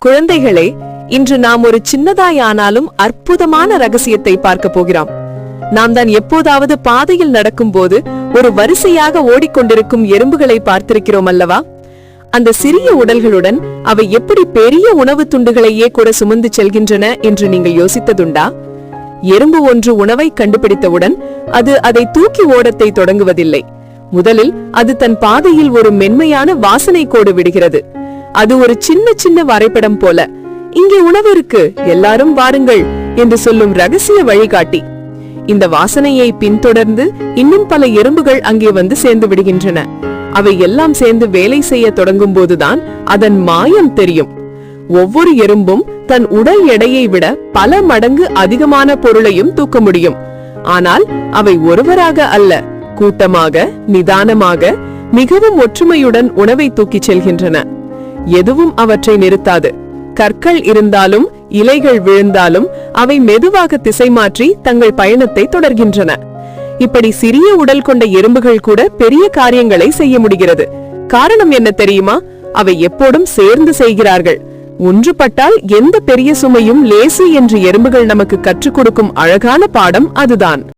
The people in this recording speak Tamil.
குழந்தைகளே, இன்று நாம் ஒரு சின்னதாயானாலும் அற்புதமான ரகசியத்தை பார்க்க போகிறோம். நாம் தான் எப்போதாவது பாதையில் நடக்கும்போது ஒரு வரிசையாக ஓடிக்கொண்டிருக்கும் எறும்புகளை பார்த்திருக்கிறோம் அல்லவா? அந்த சிறிய உடல்களுடன் அவை எப்படி பெரிய உணவு துண்டுகளையே கூட சுமந்து செல்கின்றன என்று நீங்கள் யோசித்ததுண்டா? எறும்பு ஒன்று உணவை கண்டுபிடித்தவுடன் அது அதை தூக்கி ஓடத்தை தொடங்குவதில்லை. முதலில் அது தன் பாதையில் ஒரு மென்மையான வாசனை கோடு விடுகிறது. அது ஒரு சின்ன சின்ன வரைபடம் போல, இங்கே உணவு இருக்கு, எல்லாரும் வாருங்கள் என்று சொல்லும் ரகசிய வழிகாட்டி. இந்த வாசனையை பின்தொடர்ந்து இன்னும் பல எறும்புகள் அங்கே வந்து சேர்ந்து விடுகின்றன. அவை எல்லாம் சேர்ந்து வேலை செய்ய தொடங்கும் போதுதான் அதன் மாயம் தெரியும். ஒவ்வொரு எறும்பும் தன் உடல் எடையை விட பல மடங்கு அதிகமான பொருளையும் தூக்க முடியும். ஆனால் அவை ஒருவராக அல்ல, கூட்டமாக, நிதானமாக, மிகவும் ஒற்றுமையுடன் உணவை தூக்கிச் செல்கின்றன. எதுவும் அவற்றை நிறுத்தாது. கற்கள் இருந்தாலும் இலைகள் விழுந்தாலும் அவை மெதுவாக திசை மாற்றி தங்கள் பயணத்தை தொடர்கின்றன. இப்படி சிறிய உடல் கொண்ட எறும்புகள் கூட பெரிய காரியங்களை செய்ய முடிகிறது. காரணம் என்ன தெரியுமா? அவை எப்போதும் சேர்ந்து செய்கிறார்கள். ஒன்றுபட்டால் எந்த பெரிய சுமையும் லேசு என்று எறும்புகள் நமக்கு கற்றுக் கொடுக்கும் அழகான பாடம் அதுதான்.